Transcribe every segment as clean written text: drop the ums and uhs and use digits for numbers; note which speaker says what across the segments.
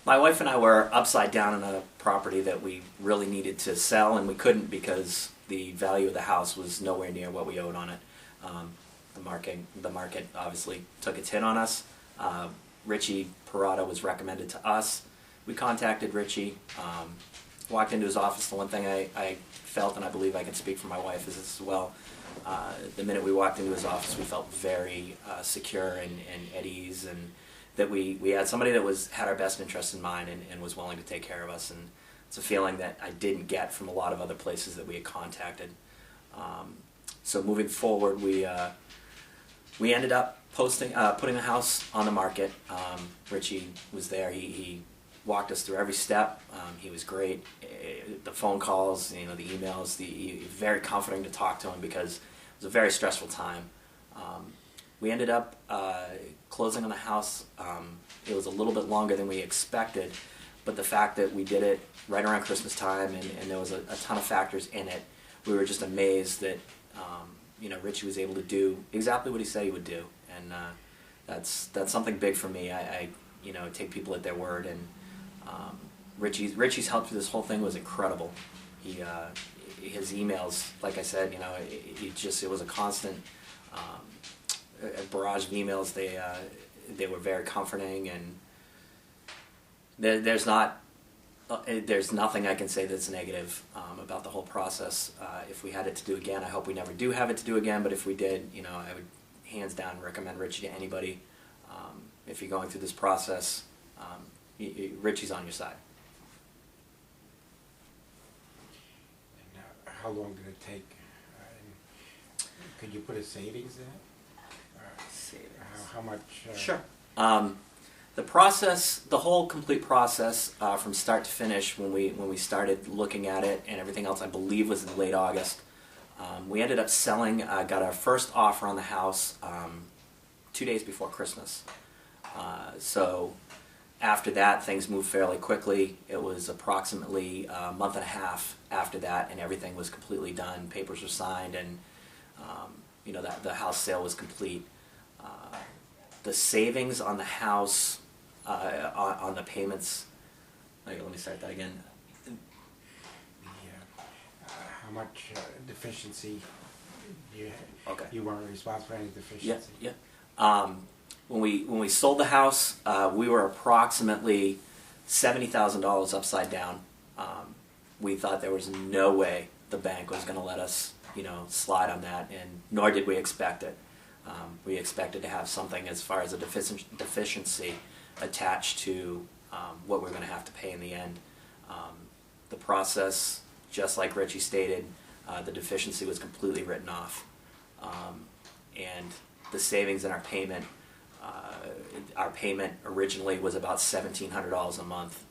Speaker 1: My wife and I were upside down in a property that we really needed to sell, and we couldn't because the value of the house was nowhere near what we owed on it. The market obviously took its hit on us. Richie Parada was recommended to us. We contacted Richie, walked into his office. The one thing I felt, and I believe I can speak for my wife is this as well, the minute we walked into his office, we felt very secure and at ease, and that we had somebody that had our best interest in mind and was willing to take care of us. And it's a feeling that I didn't get from a lot of other places that we had contacted. So moving forward, we ended up putting the house on the market. Richie was there. He walked us through every step. He was great. The phone calls, the emails, very comforting to talk to him because it was a very stressful time. We ended up closing on the house. It was a little bit longer than we expected, but the fact that we did it right around Christmas time and there was a ton of factors in it, we were just amazed that Richie was able to do exactly what he said he would do, and that's something big for me. I take people at their word, and Richie's help through this whole thing was incredible. His emails, like I said, it was a constant a barrage of emails. They were very comforting, and there's nothing I can say that's negative about the whole process. If we had it to do again, I hope we never do have it to do again, but if we did, I would hands down recommend Richie to anybody. If you're going through this process, Richie's on your side.
Speaker 2: And how long did it take? Could you put a savings in it? How much?
Speaker 1: Sure. The whole complete process from start to finish, when we started looking at it and everything else, I believe was in late August. We ended up selling, got our first offer on the house 2 days before Christmas. So after that, things moved fairly quickly. It was approximately a month and a half after that, and everything was completely done. Papers were signed, and the house sale was complete. The savings on the house, on the payments. Okay, let me start that again.
Speaker 2: How much deficiency you had?
Speaker 1: Okay.
Speaker 2: You weren't responsible for any deficiency.
Speaker 1: Yeah. When we sold the house, we were approximately $70,000 upside down. We thought there was no way the bank was going to let us, slide on that, and nor did we expect it. We expected to have something as far as a deficiency attached to what we're going to have to pay in the end. The process, just like Richie stated, the deficiency was completely written off. And the savings in our payment originally was about $1,700 a month.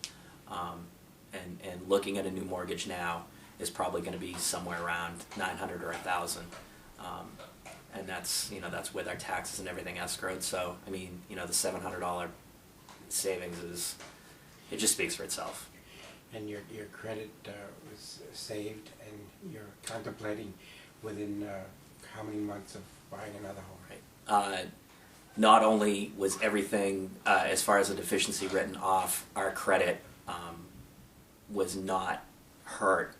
Speaker 1: And looking at a new mortgage now is probably going to be somewhere around $900 or $1,000. And that's with our taxes and everything escrowed. So the $700 savings it just speaks for itself.
Speaker 2: And your credit was saved, and you're contemplating within how many months of buying another home?
Speaker 1: Right. Not only was everything as far as the deficiency written off, our credit was not hurt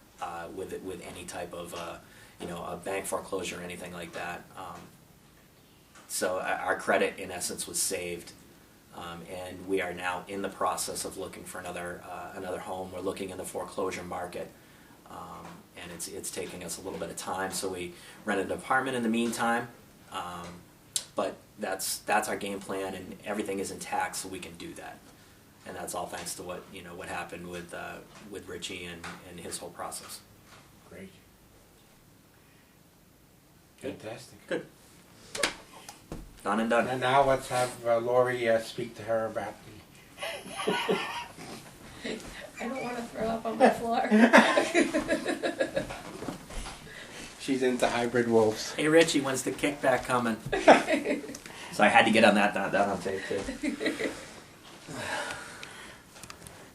Speaker 1: with any type of a bank foreclosure or anything like that. So our credit, in essence, was saved, and we are now in the process of looking for another home. We're looking in the foreclosure market, and it's taking us a little bit of time. So we rented an apartment in the meantime, but that's our game plan, and everything is intact, so we can do that. And that's all thanks to what happened with Richie and his whole process.
Speaker 2: Great. Fantastic.
Speaker 1: Good. Done and done.
Speaker 2: And now let's have Lori speak to her about the...
Speaker 3: I don't want to throw up on my floor.
Speaker 2: She's into hybrid wolves.
Speaker 1: Hey Richie, when's the kickback coming? So I had to get on that on tape too.